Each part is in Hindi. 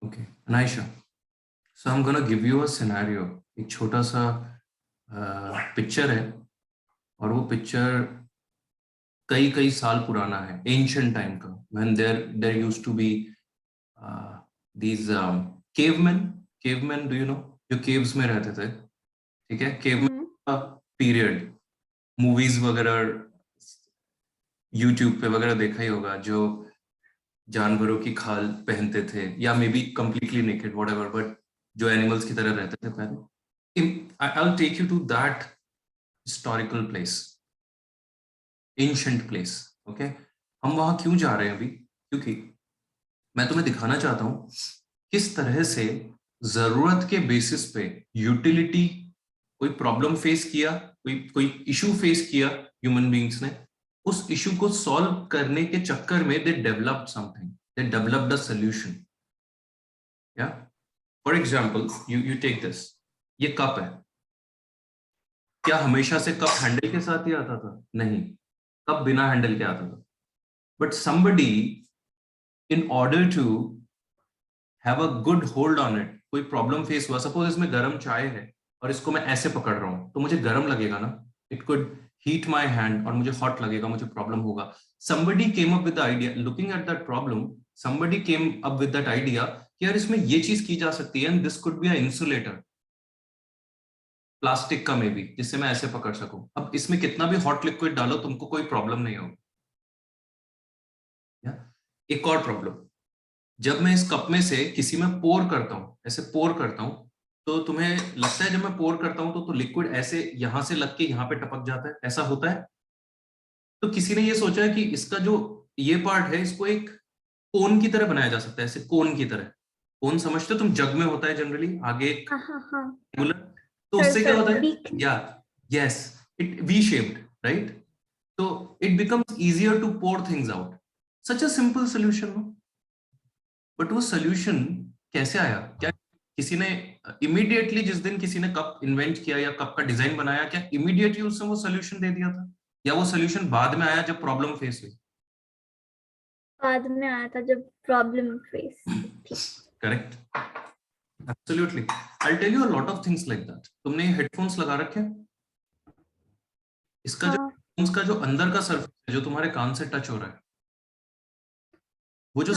Okay, Anisha. So I'm gonna give you a scenario. एक छोटा सा पिक्चर है और वो पिक्चर कई कई साल पुराना है, एंशियंट टाइम का, when there used to be these cavemen. Do you know? जो caves में रहते थे, ठीक है? cavemen का पीरियड मूवीज वगैरह यूट्यूब पे वगैरह देखा ही होगा, जो जानवरों की खाल पहनते थे या may be completely naked whatever, but जो एनिमल्स की तरह रहते थे पहले. I'll take you to that historical place, ancient place. Okay, हम वहां क्यों जा रहे हैं अभी? क्योंकि मैं तुम्हें दिखाना चाहता हूं किस तरह से जरूरत के बेसिस पे यूटिलिटी, कोई प्रॉब्लम फेस किया, कोई इशू फेस किया ह्यूमन बीइंग्स ने, उस इशू को सॉल्व करने के चक्कर में they developed something, they developed a solution. या for example you take this, ये कप है. क्या हमेशा से कप हैंडल के साथ ही आता था? नहीं, कप बिना हैंडल के आता था. But somebody, in order to have a good hold on it, कोई प्रॉब्लम फेस हुआ, सपोज इसमें गर्म चाय है और इसको मैं ऐसे पकड़ रहा हूं तो मुझे गर्म लगेगा ना, it could heat my hand और मुझे हॉट लगेगा, मुझे प्रॉब्लम होगा. somebody came up with the idea, looking at that problem, somebody came up with that idea कि यार इसमें ये चीज की जा सकती है, and this could be an insulator, plastic का मे बी, जिससे मैं ऐसे पकड़ सकूं. अब इसमें कितना भी हॉट लिक्विड डालो तुमको कोई प्रॉब्लम नहीं होगी. एक और प्रॉब्लम, जब मैं इस कप में से किसी में पोर करता हूं, ऐसे पोर करता हूं, तो तुम्हें लगता है जब मैं पोर करता हूं तो लिक्विड ऐसे यहां से लग के यहां पे टपक जाता है, ऐसा होता है? तो किसी ने ये सोचा है कि इसका जो ये पार्ट है इसको एक कोन की तरह बनाया जा सकता है, ऐसे कोन की तरह. कोन समझते हो तुम? जग में होता है जनरली, आगे एक बुलर, तो उससे क्या होता है? या yes, it V shaped, right? तो it becomes easier to pour things out. Such a simple solution. But वो सोल्यूशन कैसे आया? क्या किसी ने इमीडिएटली, जिस दिन किसी ने कप इन्वेंट किया या कप का डिजाइन बनाया, क्या इमीडिएटली उसने वो सोल्यूशन दे दिया था, या वो सोल्यूशन बाद में आया जब प्रॉब्लम फेस हुई? बाद में आया था जब प्रॉब्लम फेस थी. Correct, absolutely. I tell you a lot of things like that. तुमने हेडफोन्स लगा रखे हैं? इसका जो हेडफोन्स का जो अंदर का सरफेस है, जो तुम्हारे कान से टच हो रहा है, वो जो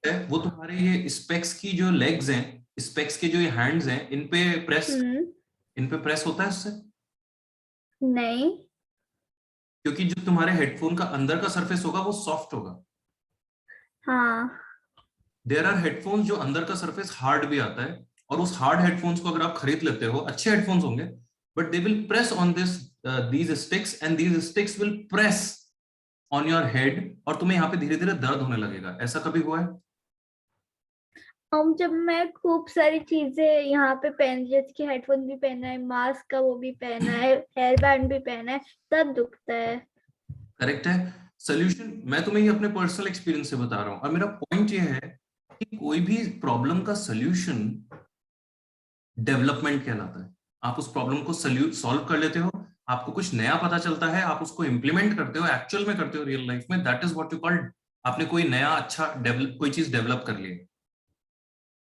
है वो तुम्हारे ये स्पेक्स की जो लेग्स हैं, स्पेक्स के जो ये हैंड्स हैं, इन पे प्रेस होता है उससे? नहीं, क्योंकि जो तुम्हारे हेडफोन का अंदर का सरफेस होगा वो सॉफ्ट होगा. हाँ. देयर आर हेडफोन्स जो अंदर का सरफेस हार्ड भी आता है, और उस हार्ड हेडफोन्स को अगर आप खरीद लेते हो, अच्छे हेडफोन्स होंगे, but they will press on these sticks, and these sticks will press on your head, और तुम्हें यहाँ पे धीरे धीरे दर्द होने लगेगा. ऐसा कभी हुआ है? जब मैं खूब सारी चीजें यहाँ पे पहन, जैसे कि हेडफोन भी पहना है, मास्क का वो भी पहना है, हेयर बैंड भी पहना है, तब दुखता है. करेक्ट है. सोल्यूशन मैं तुम्हें ये अपने पर्सनल एक्सपीरियंस से बता रहा हूँ, और मेरा पॉइंट ये है कि कोई भी प्रॉब्लम का सोल्यूशन डेवलपमेंट कहलाता है. आप उस प्रॉब्लम को सॉल्व कर लेते हो, आपको कुछ नया पता चलता है, आप उसको इंप्लीमेंट करते हो, एक्चुअल में करते हो रियल लाइफ में, that is what you called, आपने कोई नया अच्छा डेवलप, कोई चीज डेवलप कर ली,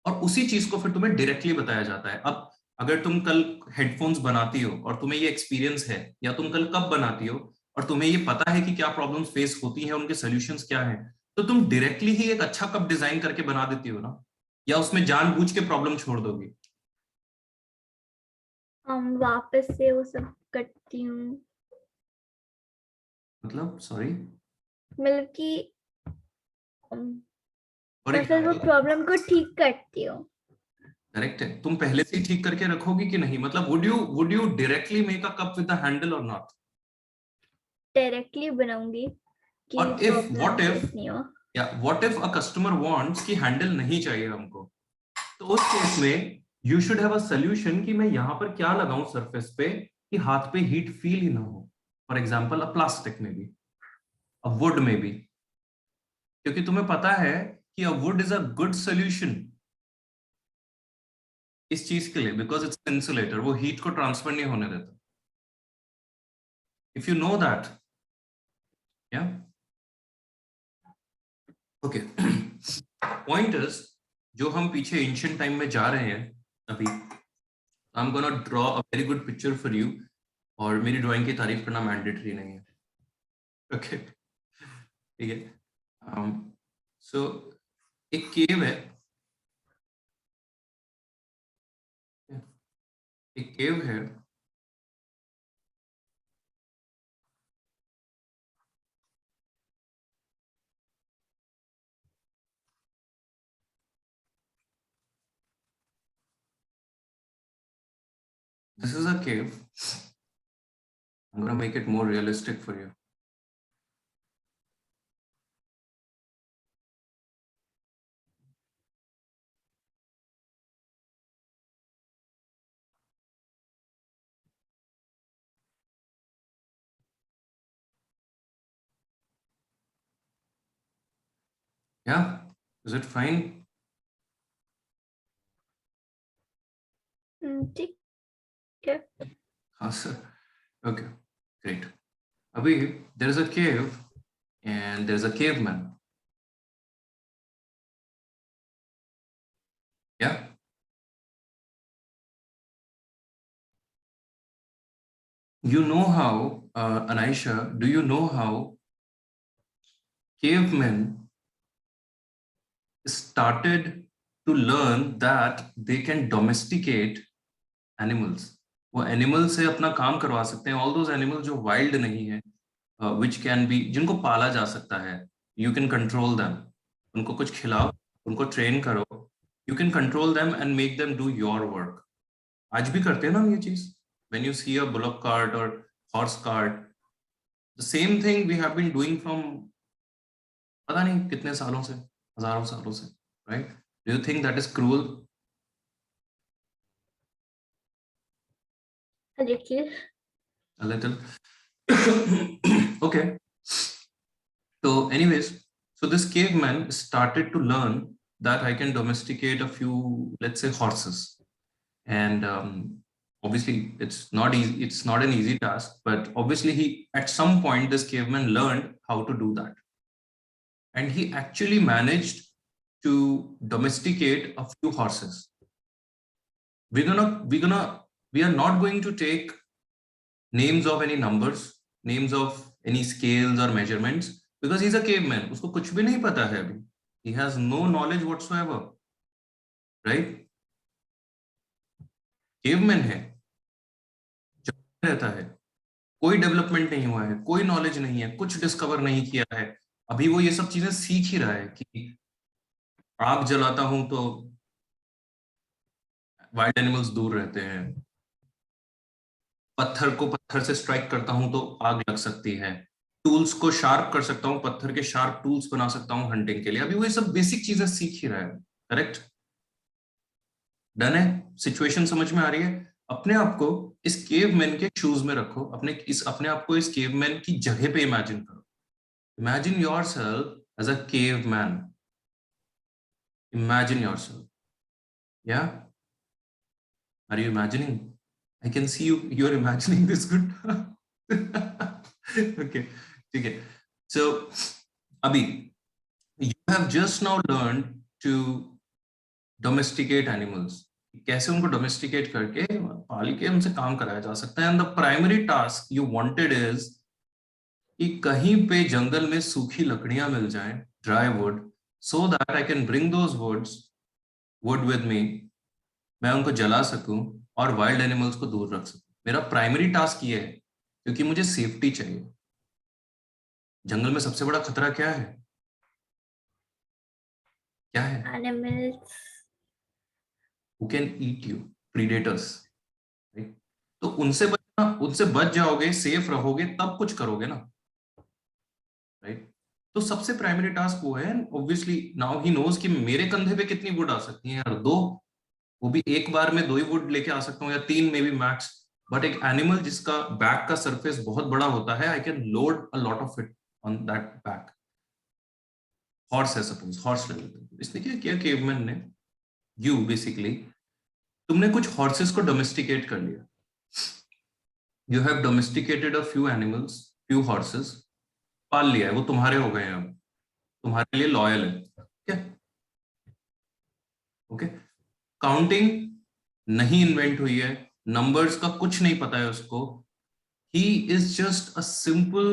और उसी चीज को फिर तुम्हें डायरेक्टली बताया जाता है. अब अगर तुम कल हेडफोन्स बनाती हो और तुम्हें ये एक्सपीरियंस है, या तुम कल कब बनाती हो और तुम्हें ये पता है कि क्या प्रॉब्लम्स फेस होती हैं, उनके सॉल्यूशंस क्या हैं, तो तुम डायरेक्टली ही एक अच्छा कप डिजाइन करके बना देती हो ना, या उसमें जानबूझ के प्रॉब्लम छोड़ दोगी? वापस से वो सब करती हूँ. मतलब सॉरी, मतलब कि फॉर मैं फिर वो एग्जाम्पल, प्रॉब्लम को ठीक करती हूँ. करेक्ट है, तुम पहले से ही ठीक करके रखोगी कि नहीं? मतलब would you directly make a cup with the handle और नॉट? डायरेक्टली बनाऊंगी कि और इफ प्रॉब्लम फेस नहीं हो. या what if a customer wants कि हैंडल नहीं चाहिए हमको, तो उस केस में you should have a solution कि मैं यहाँ पर क्या लगाऊं सरफेस पे कि हाथ पे हीट फील ही ना हो. फॉर एग्जाम्पल अ प्लास्टिक में भी, अ वुड में भी, क्योंकि तुम्हें पता है कि a wood is a good solution इस चीज के लिए, बिकॉज इट्स इंसुलेटर, वो हीट को ट्रांसफर नहीं होने देता. इफ यू नो दैट, या ओके. पॉइंट इज, जो हम पीछे एंशिएंट टाइम में जा रहे हैं अभी, I am gonna draw a very good picture for you, और मेरी ड्राइंग की तारीफ करना मैंडेटरी नहीं है, ओके? ठीक है। सो एक केव है, एक केव है, this is a cave. I'm going to make it more realistic for you. Yeah, is it fine? ठीक है। हाँ sir. Okay, great. Abhi, there is a cave and there is a caveman. Yeah. You know how, Anaisha, do you know how cavemen started to learn that they can domesticate animals? वो एनिमल से अपना काम करवा सकते हैं, ऑल दोज एनिमल जो वाइल्ड नहीं है, विच कैन बी, जिनको पाला जा सकता है, यू कैन कंट्रोल देम, उनको कुछ खिलाओ, उनको ट्रेन करो, you can control them and make them do your work. आज भी करते हैं ना हम ये चीज, when you see a bullock cart और horse cart, the same thing we have been doing from पता नहीं कितने सालों से, हजारों सालों से, right? Do you think that is cruel? A little. A little. Okay. So anyways, so this caveman started to learn that I can domesticate a few, let's say, horses. And obviously it's not easy, it's not an easy task, but obviously he, at some point, this caveman learned how to do that. And he actually managed to domesticate a few horses. We are not going to take names of any numbers, names of any scales or measurements, because he's a caveman. उसको कुछ भी नहीं पता है अभी. He has no knowledge whatsoever, right? Caveman है, जंगल में रहता है, कोई डेवलपमेंट नहीं हुआ है, कोई नॉलेज नहीं है, कुछ डिस्कवर नहीं किया है, अभी वो ये सब चीजें सीख ही रहा है कि आग जलाता हूं तो वाइल्ड एनिमल्स दूर रहते हैं, पत्थर को पत्थर से स्ट्राइक करता हूं तो आग लग सकती है, टूल्स को शार्प कर सकता हूं, पत्थर के शार्प टूल्स बना सकता हूं हंटिंग के लिए, अभी वो ये सब बेसिक चीजें सीख ही रहा है, करेक्ट? डन है? सिचुएशन समझ में आ रही है? अपने आप को इस केवमैन के शूज में रखो, अपने आप को इस केवमैन की जगह पे इमेजिन करो, imagine yourself as a caveman, imagine yourself, या are you imagining? I can see you're imagining this, good. Okay, ठीक है। So अभी you have just now learned to domesticate animals, कैसे उनको domesticate करके पाल के उनसे काम कराया जा सकता है, and the primary task you wanted is कि कहीं पे जंगल में सूखी लकड़ियां मिल जाएं, dry wood, so that I can bring those wood with me, मैं उनको जला सकूं और वाइल्ड एनिमल्स को दूर रख सकूं। मेरा प्राइमरी टास्क ये है, क्योंकि मुझे सेफ्टी चाहिए। जंगल में सबसे बड़ा खतरा क्या है? क्या है? Animals. Who can eat you? Predators, right? तो उनसे बचना, उनसे बच जाओगे, सेफ रहोगे, तब कुछ करोगे ना, राइट? तो सबसे प्राइमरी टास्क वो है। ऑब्वियसली नाउ ही नोज कि मेरे कंधे पे कितनी वुड आ सकती है यार, दो, वो भी एक बार में 2 ही वुड लेके आ सकता हूँ, या 3 में भी मैक्स, बट एक एनिमल जिसका बैक का सरफेस बहुत बड़ा होता है, I can load a lot of it on that back. Horse है, सपोज हॉर्स ले लेते हैं, इसने क्या किया केवमैन ने, यू बेसिकली, तुमने कुछ हॉर्सेस को डोमेस्टिकेट कर लिया, you have domesticated a few animals, few horses, पाल लिया है, वो तुम्हारे हो गए हैं, अब तुम्हारे लिए लॉयल है, ठीक है? ओके, काउंटिंग नहीं इन्वेंट हुई है, नंबर्स का कुछ नहीं पता है उसको. He is just a simple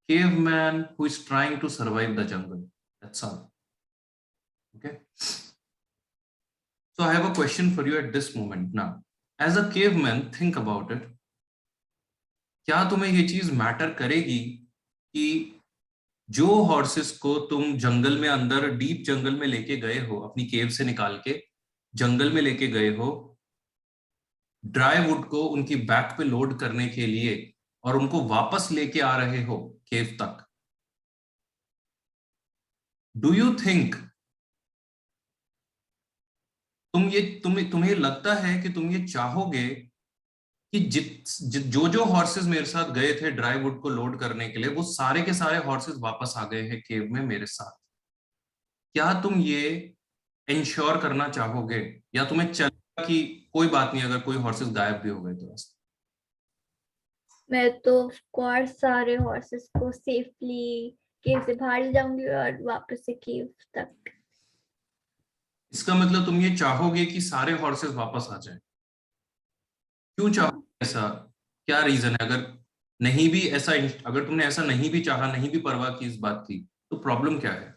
caveman who is trying to survive the jungle. That's all. Okay. So I have a question for you at this moment now. As a caveman, think about it. क्या तुम्हें ये चीज मैटर करेगी कि जो हॉर्सेस को तुम जंगल में, अंदर डीप जंगल में लेके गए हो, अपनी केव से निकाल के जंगल में लेके गए हो, ड्राई वुड को उनकी बैक पे लोड करने के लिए, और उनको वापस लेके आ रहे हो केव तक, डू यू थिंक तुम्हें लगता है कि तुम ये चाहोगे कि जो जो हॉर्सेस मेरे साथ गए थे ड्राई वुड को लोड करने के लिए, वो सारे के सारे हॉर्सेस वापस आ गए हैं केव में मेरे साथ? क्या तुम ये इंश्योर करना चाहोगे, या तुम्हें चलेगा कि कोई बात नहीं अगर कोई हॉर्सेस गायब भी हो गए तो? मैं तो ऑफ कोर्स सारे हॉर्सेस को सेफली केव से बाहर ले जाऊंगी और वापस से केव तक. इसका मतलब तुम ये चाहोगे कि सारे हॉर्सेस वापस आ जाएं? क्यों चाहोगे ऐसा? क्या रीजन है? अगर नहीं भी ऐसा, अगर तुमने ऐसा नहीं भी चाहा, नहीं भी परवाह की इस बात की, तो प्रॉब्लम क्या है?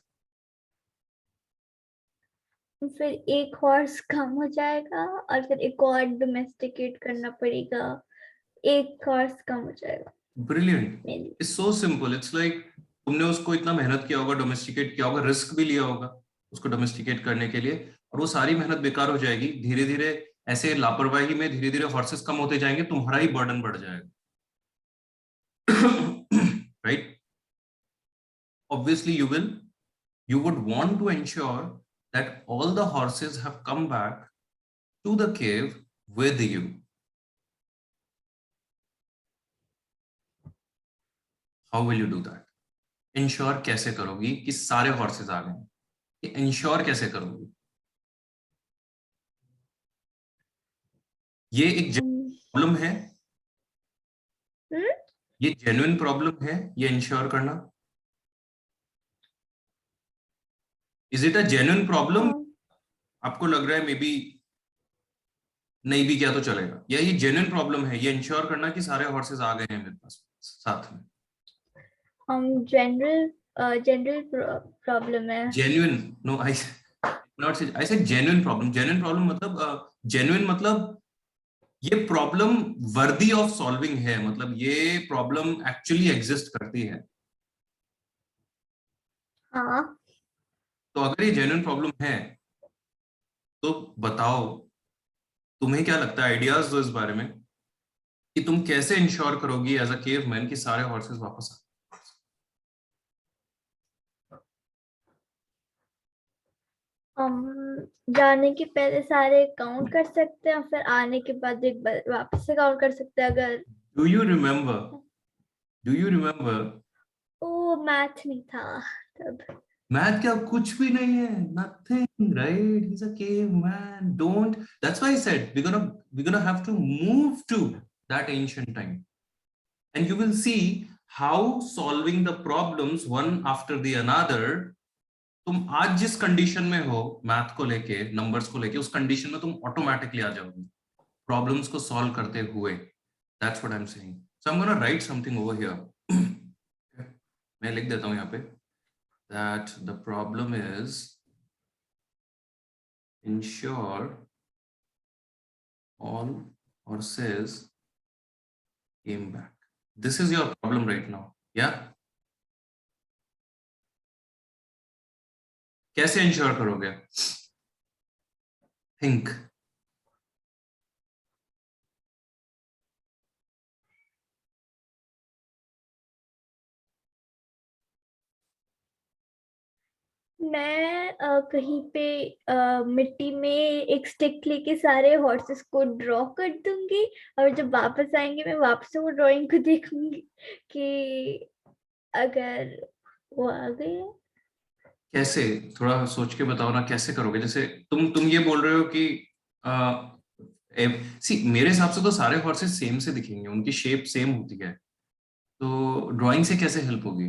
फिर एक हॉर्स कम हो जाएगा और फिर एक और डोमेस्टिकेट करना पड़ेगा. एक हॉर्स कम हो जाएगा. Brilliant. Mainly it's so simple. It's like तुमने उसको इतना मेहनत किया होगा, डोमेस्टिकेट किया होगा, रिस्क भी लिया होगा उसको डोमेस्टिकेट करने के लिए, और वो सारी मेहनत बेकार हो जाएगी. धीरे धीरे ऐसे लापरवाही में धीरे धीरे हॉर्सेस कम होते जाएंगे, तुम्हारा ही बर्डन बढ़ जाएगा. Right? Obviously you would want to ensure that all the horses have come back to the cave with you. How will you do that? Ensure कैसे करोगी कि सारे हॉर्सेस आ गए? ये इंश्योर कैसे करोगी? ये एक प्रॉब्लम है. ये जेन्युइन प्रॉब्लम है ये इंश्योर करना. Is it a genuine problem? आपको लग रहा है मे बी नहीं भी किया तो चलेगा, या ये जेन्युइन प्रॉब्लम है ये इंश्योर करना कि सारे हॉर्सेस आ गए हैं मेरे पास साथ में? जनरल प्रॉब्लम है. जेन्युइन? नो, आई नॉट से, I said genuine problem. Genuine problem मतलब जेन्युइन मतलब ये प्रॉब्लम वर्दी ऑफ सॉल्विंग है, मतलब ये प्रॉब्लम एक्चुअली एग्जिस्ट करती है. हाँ. तो अगर ये जेन्युइन प्रॉब्लम है तो बताओ, तुम्हें क्या लगता है? आइडियाज दो इस बारे में कि तुम कैसे इंश्योर करोगी एज अ केवमैन कि सारे हॉर्सेस वापस आ. हम जाने के पहले सारे काउंट कर सकते हैं, फिर आने के बाद एक बार वापस से काउंट कर सकते हैं अगर. Do you remember? Do you remember? ओ मैथ नहीं था तब. मैथ क्या? कुछ भी नहीं है. Nothing, right? He is a caveman. Don't, that's why I said we gonna have to move to that ancient time, and you will see how solving the problems one after the another, तुम आज जिस कंडीशन में हो मैथ को लेके, नंबर्स को लेके, उस कंडीशन में तुम ऑटोमेटिकली आ जाओगे प्रॉब्लम्स को सॉल्व करते हुए. That's what I am saying. So I am gonna right something over here. मैं लिख देता हूं यहाँ पे that the problem is ensure all horses came back. This is your problem right now. Yeah? कैसे इंश्योर करोगे? थिंक. मैं कहीं पे मिट्टी में एक स्टिक लेके सारे हॉर्सेस को ड्रॉ कर दूंगी और जब वापस आएंगे मैं वापस से वो ड्राइंग को देखूंगी कि अगर वो आ गए. कैसे? थोड़ा सोच के बताओ ना, कैसे करोगे? जैसे तुम ये बोल रहे हो कि सी, मेरे हिसाब से तो सारे हॉर्सेस सेम से दिखेंगे, उनकी शेप सेम होती है, तो ड्राइंग से कैसे हेल्प होगी?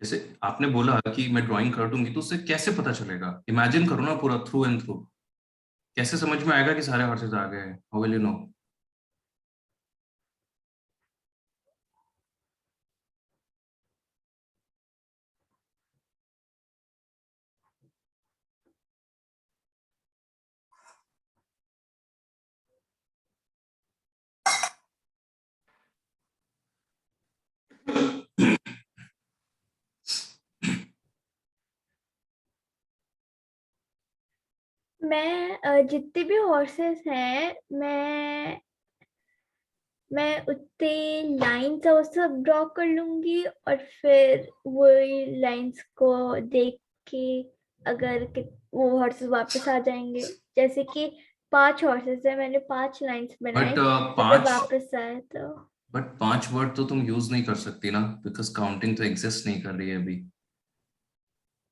जैसे आपने बोला कि मैं ड्राइंग कर दूंगी, तो उससे कैसे पता चलेगा? इमेजिन करो ना पूरा थ्रू एंड थ्रू, कैसे समझ में आएगा कि सारे हॉर्सेस आ गए हैं? How will you know? मैं जितने भी हॉर्सेस हैं, मैं उतने लाइंस और सब ड्रॉ कर लूंगी, और फिर वही लाइंस को देख के अगर वो हॉर्सेस वापस आ जाएंगे, जैसे कि 5 हॉर्सेस है, मैंने 5 लाइंस बट बनाए, तो जब पांच वापस आए तो। बट 5 वर्ड तो तुम यूज नहीं कर सकती ना, बिकॉज काउंटिंग तो एग्जिस्ट नहीं कर रही है अभी।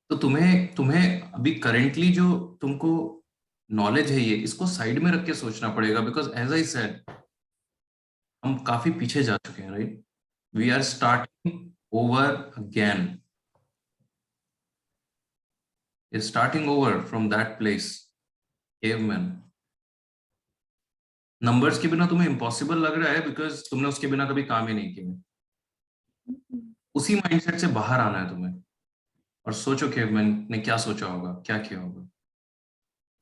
तो तुम्हें तुम्हें अभी करेंटली जो तुमको नॉलेज है, ये इसको साइड में रख के सोचना पड़ेगा, बिकॉज एज आई सेड, हम काफी पीछे जा चुके हैं, right? We are starting over again, starting over from that place, caveman. Numbers के बिना तुम्हें इम्पॉसिबल लग रहा है, बिकॉज तुमने उसके बिना कभी काम ही नहीं किया। उसी माइंडसेट से बाहर आना है तुम्हें, और सोचो केवमैन ने क्या सोचा होगा, क्या किया होगा।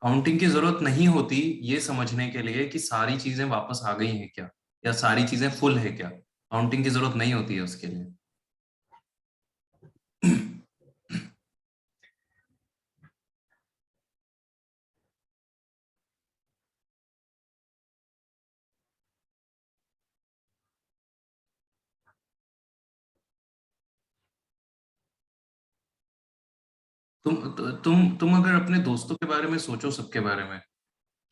काउंटिंग की जरूरत नहीं होती ये समझने के लिए कि सारी चीजें वापस आ गई हैं क्या, या सारी चीजें फुल है क्या। काउंटिंग की जरूरत नहीं होती है उसके लिए। तुम अगर अपने दोस्तों के बारे में सोचो, सबके बारे में,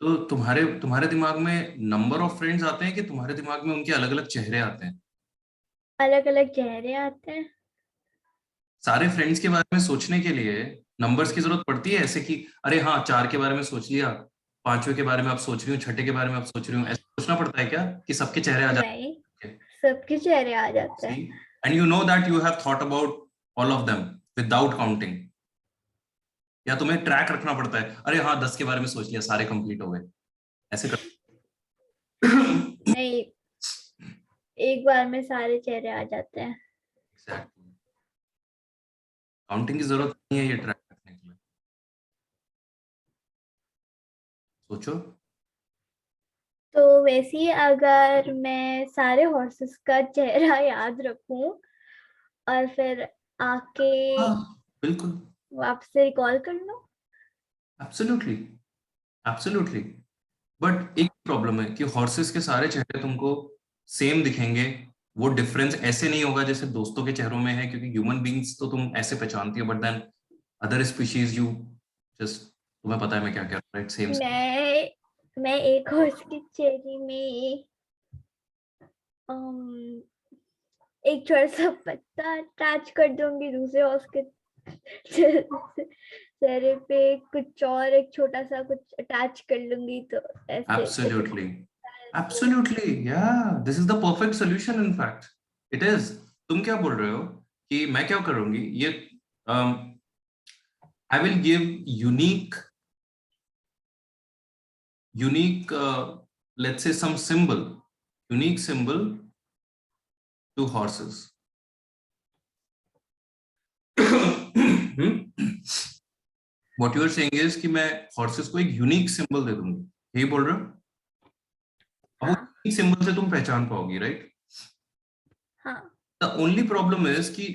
तो तुम्हारे तुम्हारे दिमाग में नंबर ऑफ फ्रेंड्स आते हैं, कि तुम्हारे दिमाग में उनके अलग अलग चेहरे आते हैं? अलग अलग चेहरे आते हैं। सारे फ्रेंड्स के बारे में सोचने के लिए नंबर्स की जरूरत पड़ती है, ऐसे कि अरे हाँ, 4 के बारे में सोच लिया, 5वें के बारे में आप सोच रही हूँ, छठे के बारे में आप सोच रही हूँ, ऐसा सोचना पड़ता है क्या कि सबके चेहरे आ नहीं, जाते हैं? सबके चेहरे आ जाते हैं। See, and you know that you have thought about all of them without counting, या तुम्हें ट्रैक रखना पड़ता है, अरे हाँ 10 के बारे में सोच लिया, सारे कंप्लीट हो गए, ऐसे कर। नहीं, एक बार में सारे चेहरे आ जाते हैं। एग्जैक्टली, काउंटिंग की जरूरत नहीं है ये ट्रैक रखने के लिए। सोचो। तो वैसे ही अगर मैं सारे हॉर्सेस का चेहरा याद रखूं और फिर आके हाँ, बिल्कुल। वापस से रिकॉल कर लूं। Absolutely, absolutely. बट एक प्रॉब्लम है कि हॉर्सेस के सारे चेहरे तुमको सेम दिखेंगे। वो डिफरेंस ऐसे नहीं होगा जैसे दोस्तों के चेहरों में है, क्योंकि ह्यूमन बींग्स तो तुम ऐसे पहचानती हो, but then other species you just, तुम्हें पता है मैं क्या कह रहा हूँ, राइट? सेम। मैं एक हॉर्स के चेहरे में अम, एक छोटा सा पत्ता अटैच कर दूंगी, दूसरे हॉर्स के चेहरे पे कुछ और एक छोटा सा कुछ अटैच कर लूंगी, तो ऐसे ऐसे एब्सोल्युटली, एब्सोल्युटली, या this is the perfect solution in fact, it is. तुम क्या बोल रहे हो कि मैं क्या करूंगी? ये I will give unique unique let's say some symbol, unique symbol to horses. what you are saying is कि मैं horses को एक unique symbol दे दूंगी, यही बोल रहे हो? अब वो हाँ unique symbol से तुम पहचान पाओगी, राइट? हाँ the only problem is कि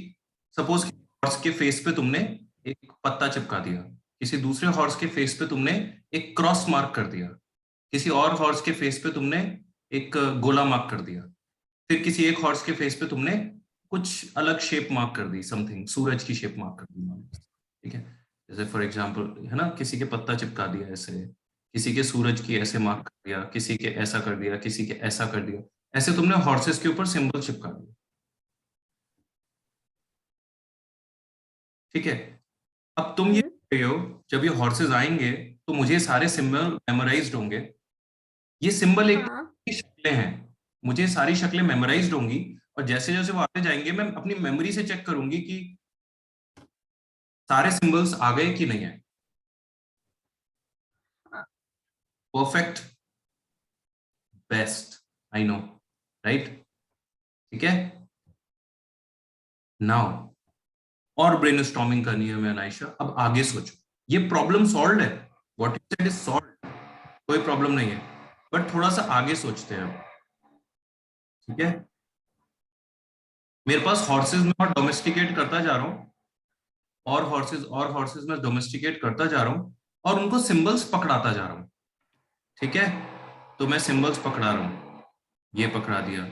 सपोज हॉर्स के फेस पे तुमने एक पत्ता चिपका दिया, किसी दूसरे हॉर्स के फेस पे तुमने एक क्रॉस मार्क कर दिया, किसी और हॉर्स के फेस पे तुमने एक गोला मार्क कर दिया, फिर किसी एक हॉर्स के फेस पे तुमने कुछ अलग शेप मार्क कर दी, समथिंग सूरज की शेप मार्क कर दी, ठीक है? जैसे फॉर एग्जांपल है ना, किसी के पत्ता चिपका दिया ऐसे, किसी के सूरज की ऐसे मार्क कर दिया, किसी के ऐसा कर दिया, किसी के ऐसा कर दिया, ऐसे तुमने हॉर्सेस के ऊपर सिंबल चिपका दिया, ठीक है? अब तुम ये हम्म, कह रहे हो जब ये हॉर्सेस आएंगे तो मुझे सारे सिंबल मेमोराइज्ड होंगे। ये सिंबल एक हाँ शक्लें हैं, मुझे सारी शक्लें मेमोराइज्ड होंगी, और जैसे जैसे वो आते जाएंगे मैं अपनी मेमोरी से चेक करूंगी कि सारे सिंबल्स आ गए कि नहीं आए? Perfect, best, I know, right? ठीक है, नाउ और ब्रेनस्टॉर्मिंग करनी है मैं आयशा। अब आगे सोचो, ये प्रॉब्लम सॉल्व है, what you said is solve, कोई प्रॉब्लम नहीं है, बट थोड़ा सा आगे सोचते हैं अब। ठीक है, मेरे पास हॉर्सेस में और डोमेस्टिकेट करता जा रहा हूँ, और हॉर्सेस में डोमेस्टिकेट करता जा रहा हूँ, और उनको सिंबल्स पकड़ाता जा रहा हूँ। ठीक है, तो मैं सिंबल्स पकड़ा रहा हूँ, ये पकड़ा दिया,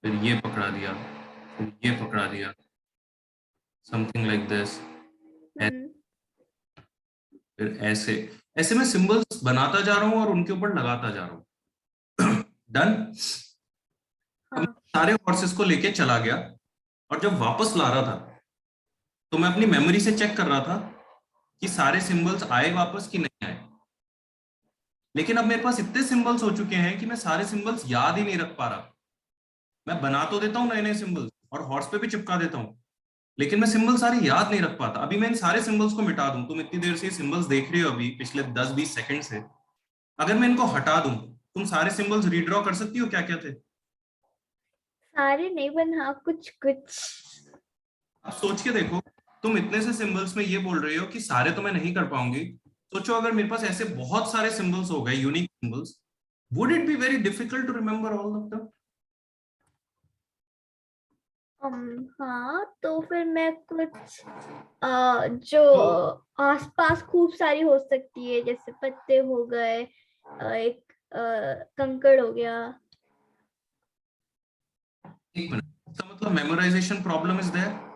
फिर ये पकड़ा दिया, फिर ये पकड़ा दिया, समथिंग लाइक दिस, फिर ऐसे ऐसे मैं सिंबल्स बनाता जा रहा हूँ और उनके ऊपर लगाता जा रहा हूँ। डन। अब मैं सारे हॉर्सेस को लेके चला गया, और जब वापस ला रहा था तो मैं अपनी मेमोरी से चेक कर रहा था कि सारे सिंबल्स आए वापस कि नहीं आए। लेकिन अब मेरे पास इतने सिंबल्स हो चुके हैं कि मैं सारे सिंबल्स याद ही नहीं रख पा रहा। मैं बना तो देता हूँ नए नए सिंबल्स और हॉर्स पे भी चिपका देता हूँ, लेकिन मैं सिंबल सारे याद नहीं रख पाता। अभी मैं इन सारे सिंबल्स को मिटा दूं, तुम इतनी देर से सिंबल्स देख रही हो अभी पिछले 10-20 सेकंड से, अगर मैं इनको हटा दूं, तुम सारे सिंबल्स रीड्रॉ कर सकती हो क्या क्या थे? सारे नहीं, बन हाँ कुछ कुछ। अब सोच के देखो, तुम इतने से सिंबल्स में ये बोल रही हो कि सारे तो मैं नहीं कर पाऊंगी। सोचो अगर मेरे पास ऐसे बहुत सारे सिंबल्स हो गए, unique symbols, would it be very difficult to remember all of them? हाँ, तो फिर मैं कुछ जो आसपास खूब सारी हो सकती है, जैसे पत्ते हो गए, एक कंकड़ हो गया। एक मिनट, इसका मतलब मेमोराइजेशन प्रॉब्लम इज देयर।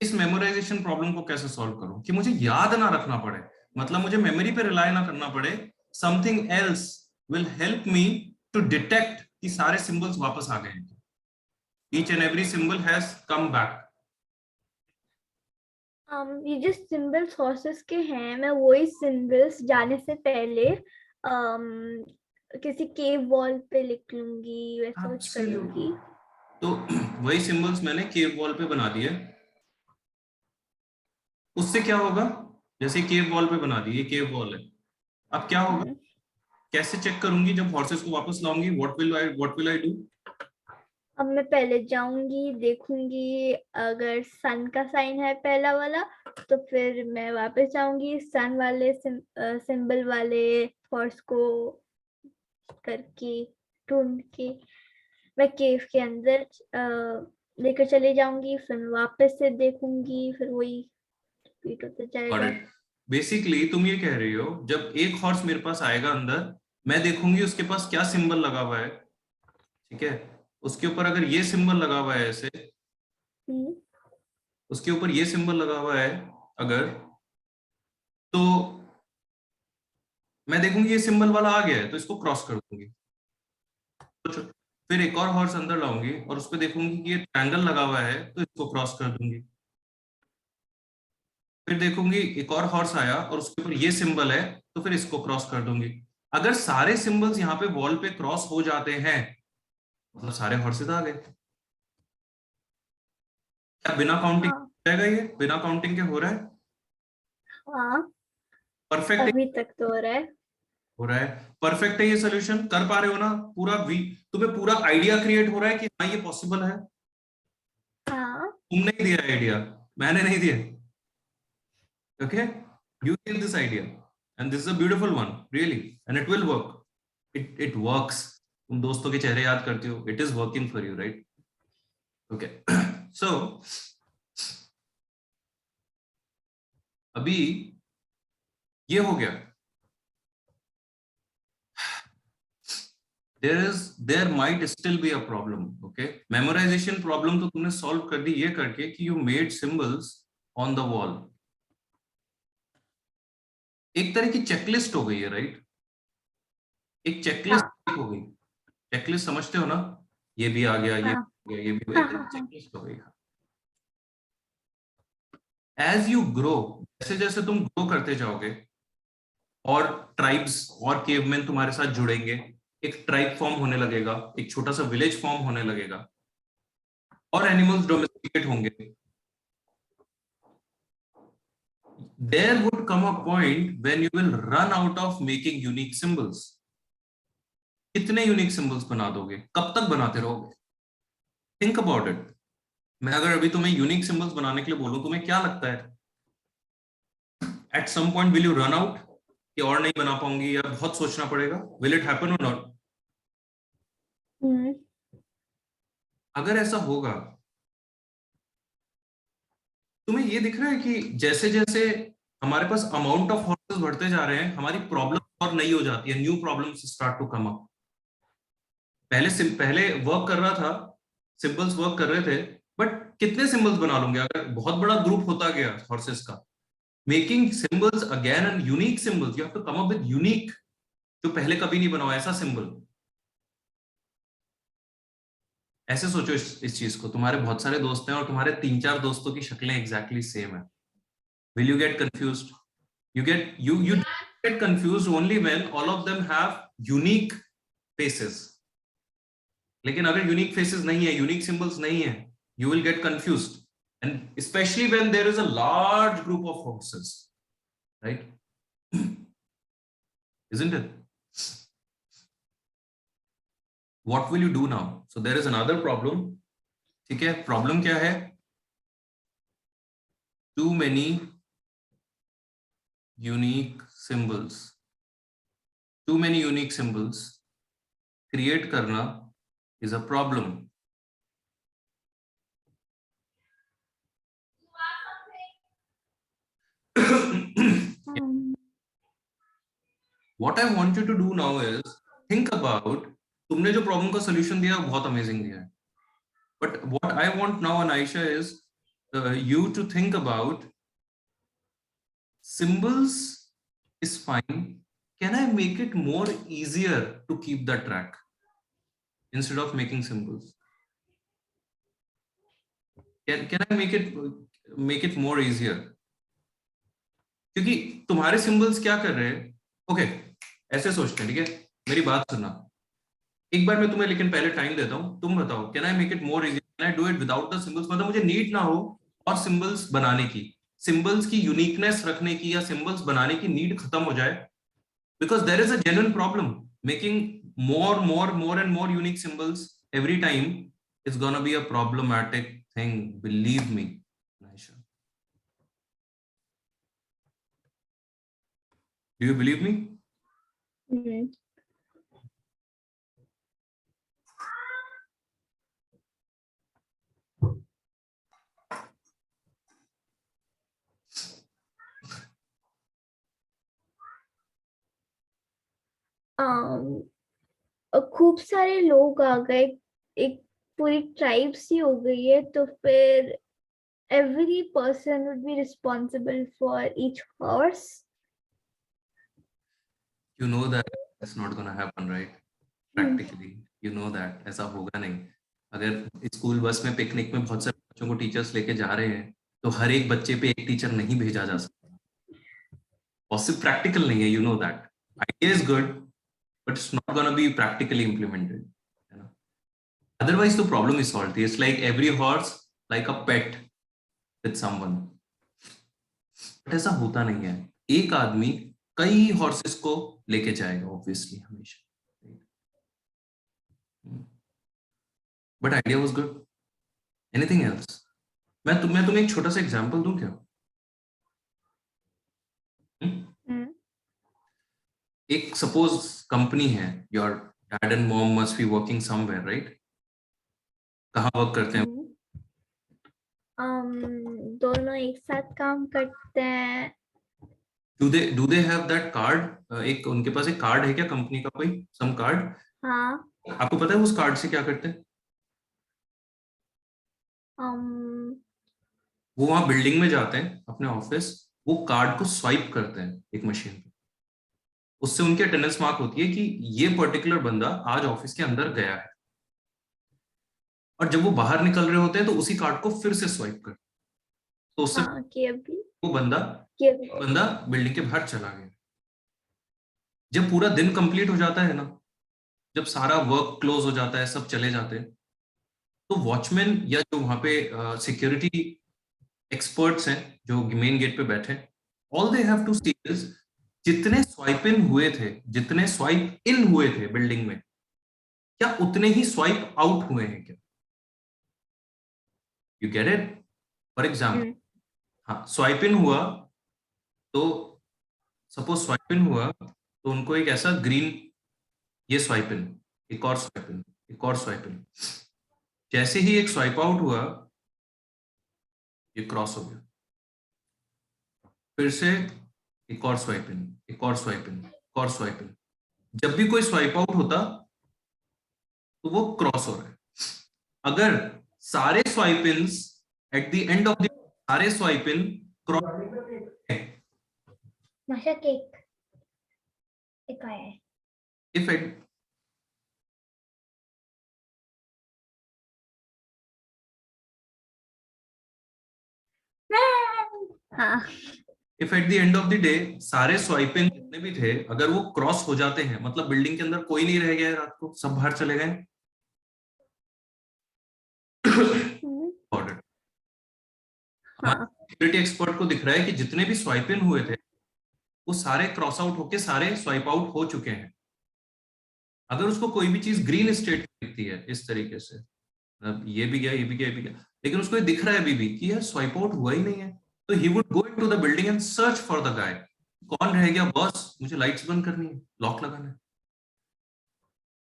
इस मेमोराइजेशन प्रॉब्लम को कैसे सॉल्व करूं कि मुझे याद ना रखना पड़े, मतलब मुझे मेमोरी पे रिलाय ना करना पड़े, something else will help me to detect कि सारे सिंबल्स वापस आ गए हैं, each and every symbol has come back. ये जो सिंबल्स हॉर्सेस के हैं, मैं वही सिंबल्स जाने से पहले किसी केव वॉल पे लिख लूंगी, वैसा कुछ कर लूंगी। तो वही सिंबल्स मैंने केव वॉल पे बना दिए, उससे क्या होगा? जैसे केव वॉल पे बना दिए, केव वॉल है, अब क्या होगा? कैसे चेक करूंगी जब हॉर्सेस को वापस लाऊंगी? What will I do? अब मैं पहले जाऊंगी, देखूंगी, अगर सन का साइन है पहला वाला, तो फिर मैं वापस जाऊंगी, सन वाले सिंबल वाले हॉर्स को करके ढूंढ के मैं केव के अंदर लेकर चले जाऊंगी, फिर मैं वापस से देखूंगी, फिर वही रिपीट होता जाएगा। बेसिकली तुम ये कह रही हो, जब एक हॉर्स मेरे पास आएगा अंदर, मैं देखूंगी उसके पास क्या सिंबल लगा हुआ है। ठीक है, उसके ऊपर अगर ये सिंबल लगा हुआ है ऐसे, हम्म। उसके ऊपर ये सिंबल लगा हुआ है अगर, तो मैं देखूंगी ये सिंबल वाला आ गया है तो इसको क्रॉस कर दूंगी। तो फिर एक और हॉर्स अंदर लाऊंगी और उस पर देखूंगी कि ये ट्रायंगल लगा हुआ है तो इसको क्रॉस कर दूंगी। फिर देखूंगी एक और हॉर्स आया और उसके ऊपर ये सिंबल है तो फिर इसको क्रॉस कर दूंगी। अगर सारे सिंबल्स यहाँ पे वॉल पे क्रॉस हो जाते हैं, मतलब सारे हॉर्सेस आ गए। क्या बिना काउंटिंग हाँ जाएगा? ये बिना काउंटिंग के हो रहा है? हाँ, परफेक्ट अभी तक तो हो रहा है। हो रहा है? परफेक्ट है ये सोल्यूशन, कर पा रहे हो ना? पूरा तुम्हें पूरा आइडिया क्रिएट हो रहा है कि हाँ ये पॉसिबल है। हाँ तुमने ही दिया आइडिया, मैंने नहीं दिया। Okay, you get this idea and this is a beautiful one really and it will work. It works. तुम दोस्तों के चेहरे याद करती हो, it is working for you, right? Okay. So अभी ये हो गया, there might still be a problem. Okay, memorization problem तो तुमने solve कर दी ये करके कि you made symbols on the wall, एक तरह की चेकलिस्ट हो गई है, राइट? एक चेकलिस्ट हाँ हो गई। चेकलिस्ट समझते हो ना? ये भी आ गया, ये भी हाँ आ गया, ये भी हाँ एक तरह हाँ की हाँ। चेकलिस्ट हो गई। एज यू ग्रो, जैसे जैसे तुम ग्रो करते जाओगे और ट्राइब्स और केवमेन तुम्हारे साथ जुड़ेंगे, एक ट्राइब फॉर्म होने लगेगा, एक छोटा सा विलेज फॉर्म होने लगेगा, और एनिमल्स डोमेस्टिकेट होंगे, there would come a point when you will run out of making unique symbols. कितने यूनिक सिंबल्स बना दोगे, कब तक बनाते रहोगे? Think about it. मैं अगर अभी तुम्हें यूनिक सिंबल्स बनाने के लिए बोलूं, तुम्हें क्या लगता है at some point will you run out, कि और नहीं बना पाऊंगी या बहुत सोचना पड़ेगा? Will it happen or not? अगर ऐसा होगा, तुम्हें ये दिख रहा है कि जैसे जैसे हमारे पास अमाउंट ऑफ हॉर्सेस बढ़ते जा रहे हैं, हमारी प्रॉब्लम और नई हो जाती है, new problems start to come up. पहले वर्क कर रहा था, सिंबल्स वर्क कर रहे थे, बट कितने सिंबल्स बना लूंगे अगर बहुत बड़ा ग्रुप होता गया हॉर्सेस का? Making symbols again and unique symbols, you have to come up with unique, जो पहले कभी नहीं बना हुआ ऐसा सिंबल. ऐसे सोचो इस चीज को. तुम्हारे बहुत सारे दोस्त हैं और तुम्हारे 3-4 दोस्तों की शक्लें एग्जैक्टली सेम है. Will you get confused? You get confused only when all of them have unique faces. लेकिन अगर यूनिक फेसेस नहीं है, यूनिक सिंबल्स नहीं है, you will get confused, and especially when there is a large group of horses, right? Isn't it? What will you do now? So there is another problem. ठीक है, प्रॉब्लम क्या है? Too many unique symbols. Too many unique symbols create करना is a problem. What I want you to do now is think about, तुमने जो प्रॉब्लम का सोल्यूशन दिया बहुत अमेजिंग दिया है, but what I want now, Anisha, is you to think about symbols is fine. Can I make it more easier to keep the track instead of making symbols? Can I make it more easier? क्योंकि तुम्हारे सिंबल्स क्या कर रहे हैं? ओके, ऐसे सोचते हैं, ठीक है, मेरी बात सुनना एक बार मैं तुम्हें, लेकिन पहले टाइम देता हूं. तुम बताओ, can I make it more easy? Can I do it without the symbols? मतलब मुझे नीड ना हो और सिंबल्स बनाने की, सिंबल्स की यूनिकनेस रखने की या सिंबल्स बनाने की नीड खत्म हो जाए, because there is a genuine problem. Making more and more unique symbols every time is gonna be a problematic thing, believe me, Anisha. Do you believe me? खूब सारे लोग आ गए, एक पूरी ट्राइब सी हो गई है, तो फिर every person would be responsible for each horse. You know that it's not gonna happen, right? Practically, you know that ऐसा होगा नहीं. अगर स्कूल बस में पिकनिक में बहुत सारे बच्चों को टीचर्स लेके जा रहे हैं, तो हर एक बच्चे पे एक टीचर नहीं भेजा जा सकता. पॉसिबल, प्रैक्टिकल नहीं है, you know that. Idea is good, but it's not gonna be practically implemented. You know? Otherwise, the problem is solved. It's like every horse, like a pet with someone. But ऐसा होता नहीं है. एक आदमी कई हॉर्सेस को लेके जाएगा ऑब्वियसली हमेशा. But idea was good. Anything else? मैं तुम्हें एक छोटा सा एग्जांपल दूं क्या? एक सपोज कंपनी है, your dad and mom must be working somewhere, right? कहाँ वर्क करते हैं? दोनों एक साथ काम करते हैं. Do they have that card? एक उनके पास एक कार्ड है क्या कंपनी का, कोई सम कार्ड? हाँ. आपको पता है उस कार्ड से क्या करते हैं? वो वहां बिल्डिंग में जाते हैं अपने ऑफिस, वो कार्ड को स्वाइप करते हैं एक मशीन पे, उससे उनकी अटेंडेंस मार्क होती है कि ये पर्टिकुलर बंदा आज ऑफिस के अंदर गया है. और जब वो बाहर निकल रहे होते हैं तो उसी कार्ड को फिर से स्वाइप करते हैं, तो उससे वो बंदा बिल्डिंग के बाहर चला गया. जब पूरा दिन कंप्लीट हो जाता है ना, जब सारा वर्क क्लोज हो जाता है, सब चले जाते हैं, तो वॉचमैन या जो वहां पे सिक्योरिटी एक्सपर्ट्स हैं जो मेन गेट पे बैठे, all they have to see is जितने स्वाइप इन हुए थे, जितने स्वाइप इन हुए थे बिल्डिंग में, क्या उतने ही स्वाइप आउट हुए हैं क्या? You get it? For example, हाँ, स्वाइप इन हुआ तो सपोज स्वाइप इन हुआ तो उनको एक ऐसा ग्रीन, ये स्वाइप इन, एक और स्वाइप इन, एक और स्वाइप इन, जैसे ही एक स्वाइप आउट हुआ ये क्रॉस हो गया, फिर से एक और स्वाइप इन, एक और स्वाइप इन, एक और स्वाइप इन। जब भी कोई स्वाइप आउट होता तो वो क्रॉस हो रहा है। अगर सारे swipe ins at the end of the, सारे स्वाइप इन क्रॉस है, माशा केक एक आया है। if at हाँ, if at the end of the day सारे स्वाइप इन जितने भी थे अगर वो क्रॉस हो जाते हैं, मतलब बिल्डिंग के अंदर कोई नहीं रह गया है रात को, सब बाहर चले गए। हाँ, सिक्योरिटी एक्सपर्ट को दिख रहा है कि जितने भी स्वाइप इन हुए थे वो सारे क्रॉस आउट होके सारे स्वाइप आउट हो चुके हैं। अगर उसको कोई भी चीज ग्रीन स्टेट दिखती है इस तरीके से, ये भी गया, ये भी गया, ये भी गया, लेकिन उसको ये दिख रहा है अभी भी कि यार स्वाइप आउट हुआ ही नहीं है, तो he would go into the building and search for the guy. कौन रह गया बॉस, मुझे लाइट्स बंद करनी है, लॉक लगाना है।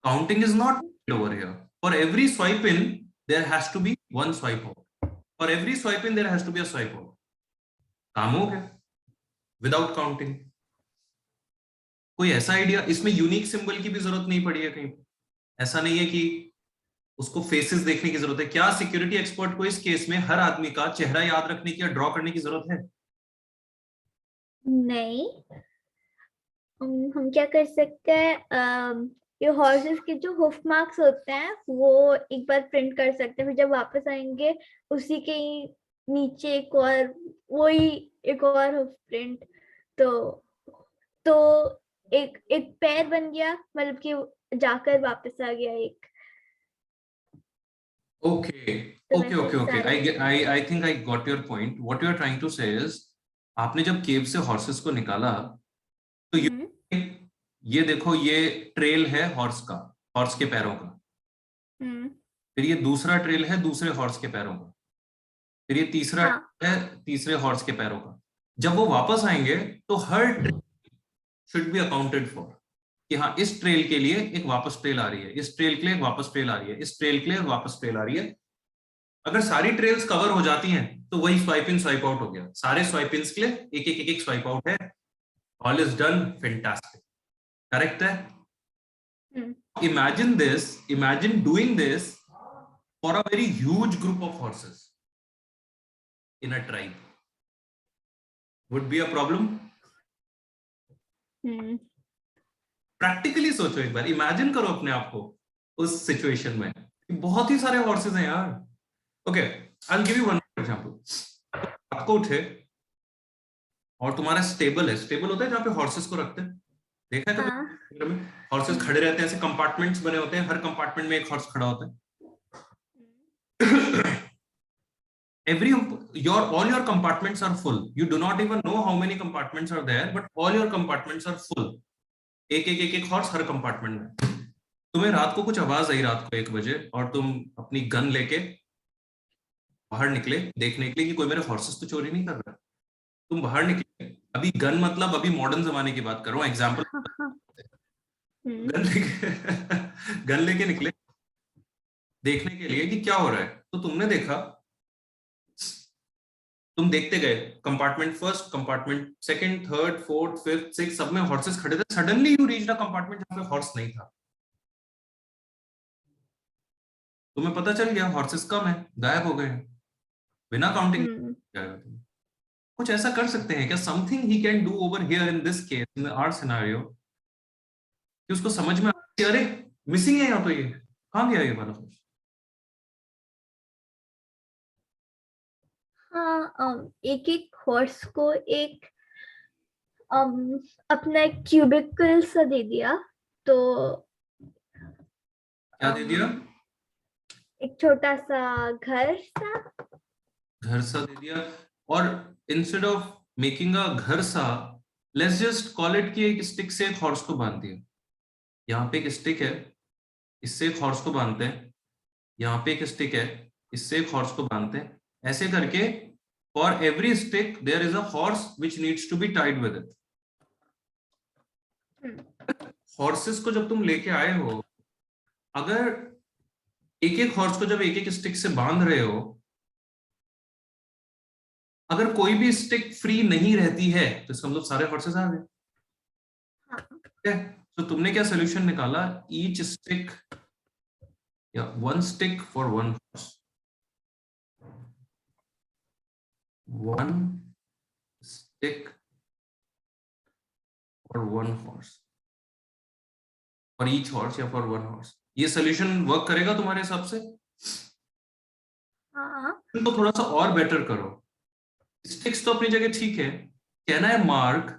Counting is not over here. For every swipe in there has to be one swipe out, for every swipe in there has to be a swipe out. काम हो गया विदाउट काउंटिंग। कोई ऐसा आइडिया, इसमें यूनिक सिंबल की भी जरूरत नहीं पड़ी है कहीं, ऐसा नहीं है कि उसको फेसेस देखने की जरूरत है। क्या सिक्योरिटी एक्सपर्ट को इस केस में हर आदमी का चेहरा याद रखने की या ड्रॉ करने की जरूरत है? नहीं। हम क्या कर सकते हैं, ये हॉर्सेस के जो हुफ मार्क्स होते हैं वो एक बार प्रिंट कर सकते हैं, फिर जब वापस आएंगे उसी के ही नीचे एक और वही एक और हुफ प्रिंट, तो एक एक पैर बन गया, मतलब कि जाकर वापस आ गया एक। Okay, तो okay, वैसे okay, okay. सारे I think I got your point. What you are trying to say is, आपने जब केव से हॉर्सेस को निकाला तो ये देखो, ये ट्रेल है हॉर्स का, हॉर्स के पैरों का, फिर ये दूसरा ट्रेल है दूसरे हॉर्स के पैरों का, फिर ये तीसरा हाँ, है तीसरे हॉर्स के पैरों का। जब वो वापस आएंगे तो हर trail should be accounted for, कि हाँ इस ट्रेल के लिए एक वापस ट्रेल आ रही है, इस ट्रेल के लिए एक वापस ट्रेल आ रही है, इस ट्रेल के लिए वापस ट्रेल आ रही है। अगर सारी ट्रेल्स कवर हो जाती हैं तो वही स्वाइप इन स्वाइप आउट हो गया। सारे स्वाइप इन के लिए एक एक एक एक स्वाइप आउट है। All is done, fantastic, correct है। Imagine this, imagine doing this for a very huge group of horses in a tribe, would be a problem. Practically सोचो एक बार, इमेजिन करो अपने आप को उस सिचुएशन में, बहुत ही सारे हॉर्सेस हैं यार। Okay, I will give you one example. आपको उठे और तुम्हारा स्टेबल है, स्टेबल होता है जहाँ पे हॉर्सेस को रखते हैं, देखा है कभी? हॉर्सेस खड़े रहते हैं, ऐसे कंपार्टमेंट्स बने होते हैं, हर कंपार्टमेंट में एक हॉर्स खड़ा होता है। all your compartments are full. You do not even know how many compartments are there, but all your compartments are full. एक हॉर्स हर कंपार्टमेंट में। तुम्हें रात को कुछ आवाज आई, रात को 1 बजे, और तुम अपनी गन लेके बाहर निकले देखने के लिए कि कोई मेरे हॉर्सेस तो चोरी नहीं कर रहा। तुम बाहर निकले, अभी गन मतलब अभी मॉडर्न जमाने की बात कर रहा हूँ, एग्जाम्पल। गन लेके निकले देखने के लिए कि क्या हो रहा है, तो तुमने देखा, तुम देखते गए compartment first, compartment second, third, fourth, fifth, six, सब में हॉर्सेस खड़े थे। Suddenly you reached a compartment जहां पे हॉर्स नहीं था। तुम्हें पता चल गया हॉर्सेस कम है, गायब हो गए हैं, बिना काउंटिंग। कुछ ऐसा कर सकते हैं क्या? Something he can do over here in this case, in our scenario, कि उसको समझ में आए, अरे मिसिंग है यहाँ तो, ये कहाँ गया ये वाला हॉर्स? हाँ, एक एक हॉर्स को एक अपना एक क्यूबिकल सा दे दिया, तो क्या दे दिया? एक छोटा सा घर सा दे दिया। और इंस्टेड ऑफ मेकिंग अ घर सा, लेट्स जस्ट कॉल इट कि एक स्टिक से एक हॉर्स को बांध दिया। यहाँ पे एक स्टिक है, इससे एक हॉर्स को बांधते हैं, यहाँ पे एक स्टिक है, इससे एक हॉर्स को बांधते हैं, ऐसे करके for every stick there is a horse which needs to be tied with it. Horses को जब तुम लेके आए हो, अगर एक एक हॉर्स को जब एक एक स्टिक से बांध रहे हो, अगर कोई भी स्टिक फ्री नहीं रहती है तो इसका मतलब सारे हॉर्सेस आ गए। ठीक है, तो तुमने क्या सोल्यूशन निकाला, ईच स्टिक या one stick for one horse, one stick for one horse, for each horse या फॉर वन हॉर्स। ये सोल्यूशन वर्क करेगा तुम्हारे हिसाब से? हाँ। तो थोड़ा सा और बेटर करो, स्टिक्स तो अपनी जगह ठीक है, can I mark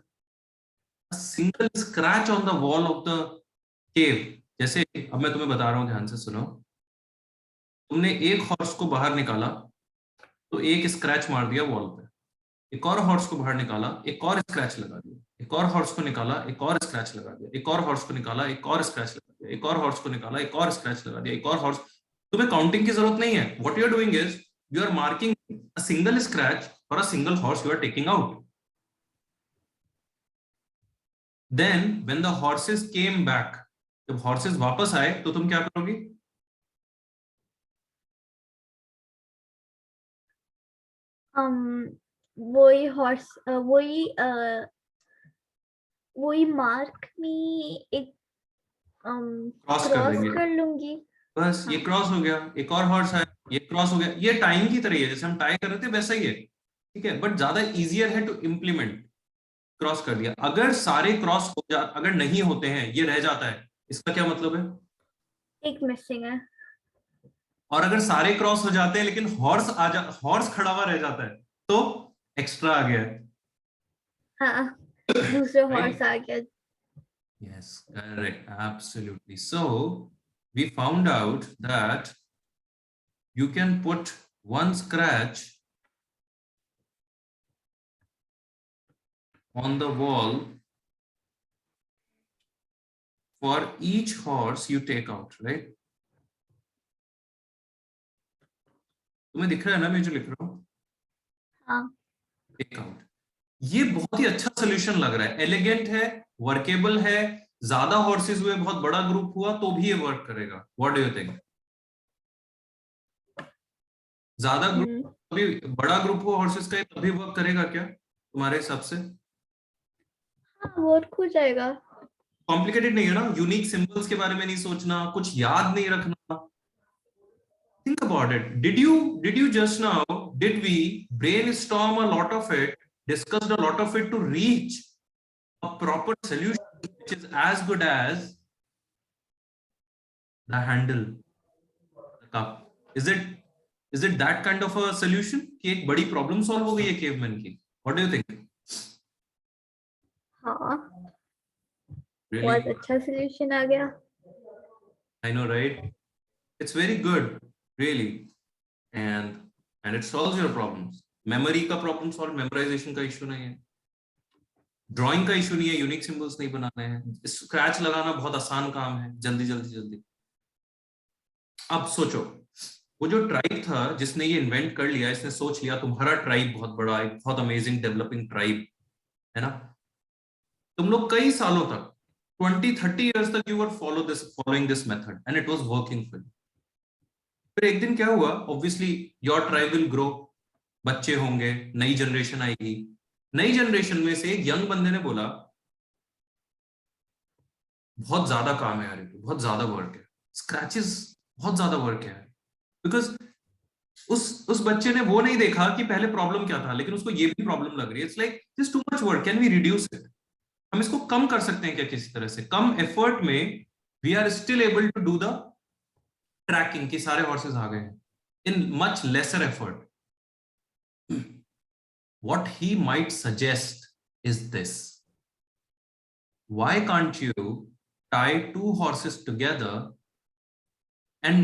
a single scratch on the wall of the cave? जैसे अब मैं तुम्हें बता रहा हूं, ध्यान से सुनो। तुमने एक हॉर्स को बाहर निकाला तो एक स्क्रैच मार दिया वॉल पे, एक और हॉर्स को बाहर निकाला, एक और स्क्रैच लगा दिया, एक और हॉर्स को निकाला, एक और स्क्रैच लगा दिया, एक और हॉर्स को निकाला, एक और स्क्रैच लगा दिया, एक और हॉर्स को निकाला, एक और स्क्रैच लगा दिया, एक और हॉर्स। तुम्हें काउंटिंग की जरूरत नहीं है, what you are doing is you are marking a single scratch for a single horse you are taking out. Then when the horses came back, जब हॉर्सेस वापस आए तो तुम क्या करोगी? वही हॉर्स वही मार्क में एक क्रॉस कर क्रॉस देंगे, कर लूंगी। बस ये हाँ। क्रॉस हो गया, एक और हॉर्स आया, ये क्रॉस हो गया। ये टाइम की तरह ही है, जैसे हम टाई कर रहे थे वैसा ही है, ठीक है, बट ज्यादा इजियर है टू इम्प्लीमेंट। क्रॉस कर दिया, अगर सारे क्रॉस हो जा, अगर नहीं होते हैं, ये रह जाता है, इसका क्या मतलब है? एक मिसिंग है। और अगर सारे क्रॉस हो जाते हैं लेकिन हॉर्स खड़ा हुआ रह जाता है, तो एक्स्ट्रा आ गया, हाँ, दूसरा हॉर्स राइट? आ गया। Yes, correct, absolutely. So we found out that you can put one scratch on the wall for each horse you take out, right? तुम्हें दिख रहा है ना मैं जो लिख रहा हूँ? हाँ। Take out. ये बहुत ही अच्छा सोल्यूशन लग रहा है, एलिगेंट है, वर्केबल है, ज्यादा हॉर्सेस हुए, बहुत बड़ा ग्रुप हुआ तो भी ये वर्क करेगा। What do you think? ज्यादा ग्रुप, अभी बड़ा ग्रुप हो हॉर्सेस का तभी वर्क करेगा क्या तुम्हारे हिसाब से? हाँ, वर्क हो जाएगा। कॉम्प्लिकेटेड नहीं है ना, यूनिक सिंबल्स के बारे में नहीं सोचना, कुछ याद नहीं रखना। Think about it. Did you just now, did we brainstorm a lot of it, discussed a lot of it to reach a proper solution which is as good as the handle, the cup? Is it that kind of a solution कि एक बड़ी प्रॉब्लम सॉल्व हो गई है केवमैन की? What do you think? हाँ, Really बहुत good. अच्छा सोल्यूशन आ गया। I know, right? It's very good, really, and it solves your problems. Memory का प्रॉब्लम सॉल्व, मेमोराइजेशन का इशू नहीं है, ड्राइंग का इशू नहीं है, यूनिक सिंबल्स नहीं बनाने हैं, स्क्रैच लगाना बहुत आसान काम है, जल्दी जल्दी जल्दी। अब सोचो, वो जो ट्राइब था जिसने ये इन्वेंट कर लिया, इसने सोच लिया तुम्हारा ट्राइब बहुत बड़ा, एक बहुत अमेजिंग डेवलपिंग ट्राइब है ना, तुम लोग कई सालों तक 20-30 years तक you were following this method and it was working for you. फिर एक दिन क्या हुआ, obviously your tribe will grow, बच्चे होंगे, नई जनरेशन आएगी, नई जनरेशन में से एक यंग बंदे ने बोला बहुत ज्यादा काम है यार, बहुत ज्यादा वर्क है, स्क्रैचेस बहुत ज्यादा वर्क है, बिकॉज उस बच्चे ने वो नहीं देखा कि पहले प्रॉब्लम क्या था, लेकिन उसको ये भी प्रॉब्लम लग रही है, it's like this too much work, can we reduce it? हम इसको कम कर सकते हैं क्या किसी तरह से, कम एफर्ट में we are still able to do the tracking कि सारे हॉर्सेस आ गए हैं in much lesser effort. What he might suggest is this: why can't you tie two horses together and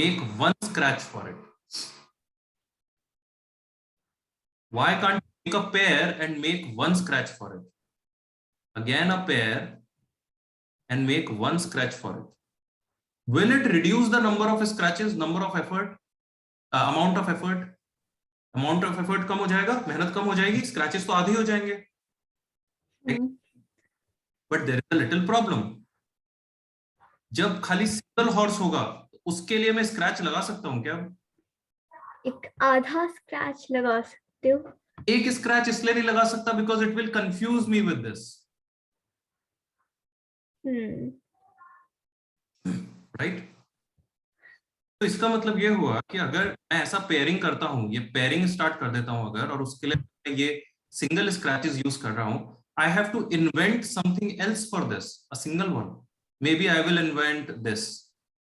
make one scratch for it? Why can't Take a pair and make one scratch for it. Again a pair and make one scratch for it. Will it reduce the number of scratches, number of effort, amount of effort? Amount of effort कम हो जाएगा, मेहनत कम हो जाएगी, scratches तो आधे हो जाएंगे. But there is a little problem. जब खाली सिंगल हॉर्स होगा उसके लिए मैं स्क्रैच लगा सकता हूँ क्या? एक आधा स्क्रैच लगा सकते हो. एक स्क्रैच इसलिए नहीं लगा सकता because it will confuse me with this. Right? तो इसका मतलब ये हुआ कि अगर मैं ऐसा पेयरिंग करता हूं, ये पेयरिंग स्टार्ट कर देता हूं अगर, और उसके लिए ये सिंगल स्क्रैचेस यूज कर रहा हूं, I have to invent something else for this, a single one. Maybe I will invent this.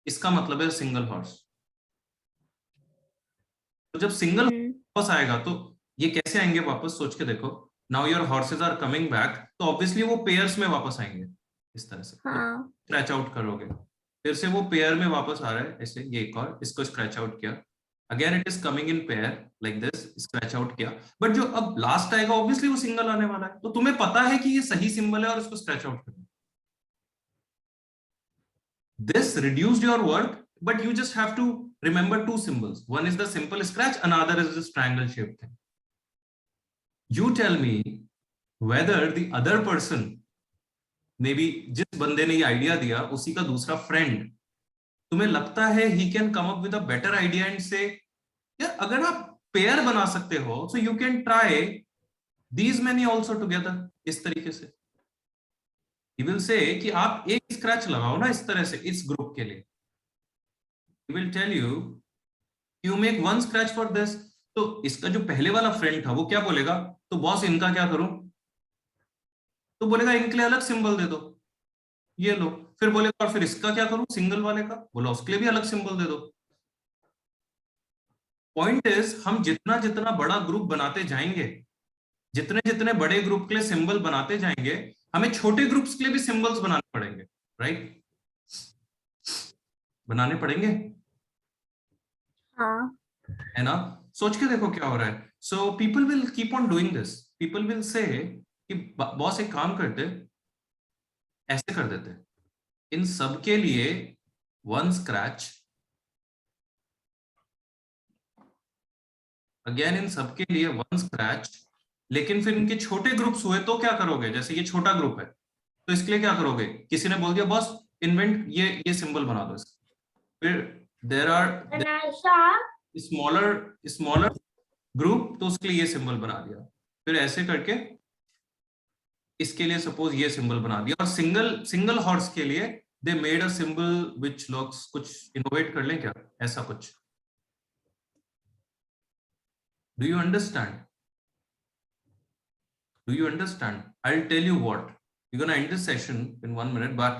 इसका मतलब है सिंगल हॉर्स. तो जब सिंगल वापस आएगा तो ये कैसे आएंगे वापस, सोच के देखो. Now your horses are coming back, तो ऑब्वियसली वो पेयर्स में वापस आएंगे इस तरह से. स्क्रैच आउट करोगे, फिर से वो पेयर में वापस आ रहा है ऐसे, ये एक और, इसको स्क्रैच आउट किया, again it is coming in pair like this, scratch out किया. बट जो अब लास्ट आएगा ऑब्वियसली वो सिंगल आने वाला है, तो तुम्हें पता है कि ये सही सिंबल है और इसको स्क्रैच आउट करना. This reduced your work, but you just have to remember two symbols. One is the simple scratch, another is this triangle shaped thing. You tell me whether the other person, maybe जिस बंदे ने ये आइडिया दिया उसी का दूसरा फ्रेंड, तुम्हें लगता है he can come up with a better idea and say, यार अगर आप पेयर बना सकते हो so you can try these many also together. इस तरीके से he will say कि आप एक स्क्रैच लगाओ ना इस तरह से इस ग्रुप के लिए. Will tell you make one scratch for this. तो इसका जो पहले वाला फ्रेंड था वो क्या बोलेगा, तो बॉस इनका क्या करूं, तो बोलेगा इनके लिए अलग सिंबल दे दो, ये लो. फिर बोलेगा और फिर इसका क्या करूं, सिंगल वाले का, बोला उसके लिए भी अलग सिंबल दे दो. पॉइंट इज हम जितना जितना बड़ा ग्रुप बनाते जाएंगे, जितने जितने बड़े ग्रुप के लिए सिंबल बनाते जाएंगे, हमें छोटे ग्रुप्स के लिए भी सिंबल्स बनाने पड़ेंगे. राइट? बनाने पड़ेंगे. हाँ. है ना? सोच के देखो क्या हो रहा है. So people will keep on doing this. People will say कि बॉस एक काम करते, ऐसे कर देते, इन सब के लिए वन स्क्रैच, अगेन इन सब के लिए वन स्क्रैच. लेकिन फिर इनके छोटे ग्रुप्स हुए तो क्या करोगे, जैसे ये छोटा ग्रुप है तो इसके लिए क्या करोगे, किसी ने बोल दिया बॉस इन्वेंट ये सिंबल बना दो इसका. फिर देयर आर स्मॉलर ग्रुप, तो उसके लिए ये सिंबल बना दिया. फिर ऐसे करके इसके लिए सपोज ये सिंबल बना दिया. और सिंगल हॉर्स के लिए they made a symbol which looks, कुछ इनोवेट कर लें क्या, ऐसा कुछ. Do you understand? Do you understand? I'll tell you what. We're going to end this session in 1 minute, but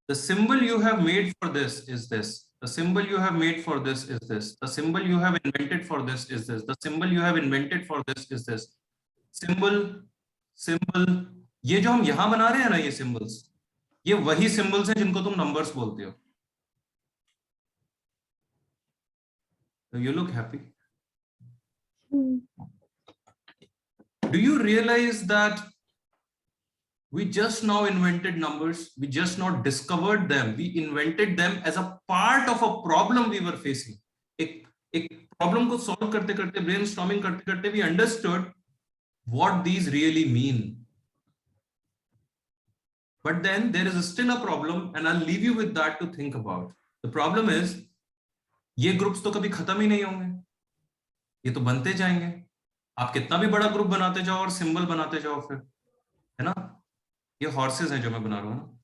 the symbol you have made for this is this. The symbol you have made for this is this. The symbol you have invented for this is this. The symbol you have invented for this is this. Symbol, ये जो हम यहां बना रहे हैं ना, ये symbols, ये वही symbols हैं जिनको तुम numbers बोलते हो. So you look happy. Do you realize that we just now invented numbers? We just not discovered them. We invented them as a part of a problem we were facing. एक problem को solve करते करते, brainstorming करते करते, we understood what these really mean. But then there is still a problem, and I'll leave you with that to think about. The problem is, ये groups तो कभी खत्म ही नहीं होंगे, ये तो बनते जाएंगे. आप कितना भी बड़ा ग्रुप बनाते जाओ और सिंबल बनाते जाओ फिर, है ना. ये हॉर्सेस हैं जो मैं बना रहा हूँ.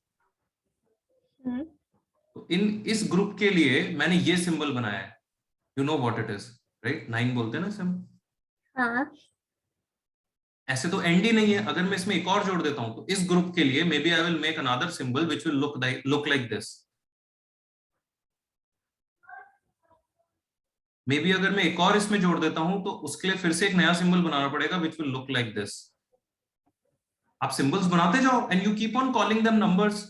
तो इस ग्रुप के लिए मैंने ये सिंबल बनाया है. You know what it is, right? 9 बोलते हैं ना सिंबल. हाँ. ऐसे तो एंड ही नहीं है. अगर मैं इसमें एक और जोड़ देता हूं तो इस ग्रुप के लिए maybe I will make another symbol which will look like this. मे बी अगर मैं एक और इसमें जोड़ देता हूं तो उसके लिए फिर से एक नया सिंबल बनाना पड़ेगा which will look like this. आप सिंबल्स बनाते जाओ and you keep on calling them numbers.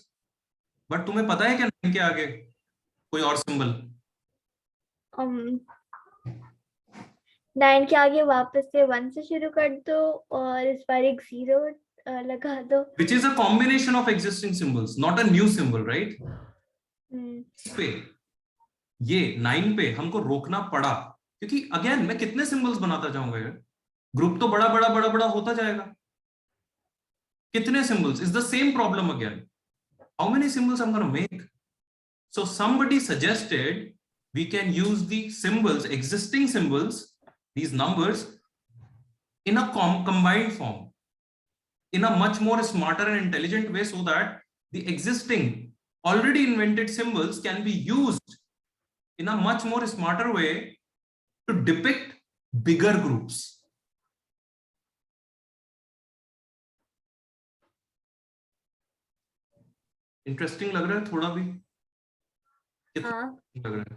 But तुम्हें पता है क्या 9 के आगे कोई और सिंबल? 9 के आगे वापस से 1 से शुरू कर दो और इस बार एक 0 लगा दो। which is a combination of existing symbols, not a new symbol, right? इस पे ये 9 पे हमको रोकना पड़ा क्योंकि अगेन मैं कितने सिंबल्स बनाता जाऊंगा यार, ग्रुप तो बड़ा बड़ा बड़ा बड़ा होता जाएगा। कितने symbols is the same problem again. How many symbols I'm going to make? So somebody suggested we can use the symbols, existing symbols, these numbers, in a combined form, in a much more smarter and intelligent way, so that the existing already invented symbols can be used in a much more smarter way to depict bigger groups. Interesting लग रहा है थोड़ा भी? हाँ लग रहा है?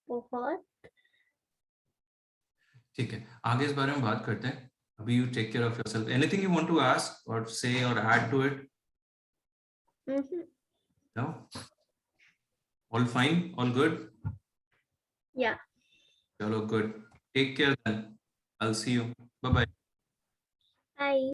बहुत। ठीक है, आगे इस बारे में बात करते हैं। अभी you take care of yourself. Anything you want to ask or say or add to it? No? All fine? All good? Yeah. Chalo, good. Take care then. I'll see you. Bye bye. Bye.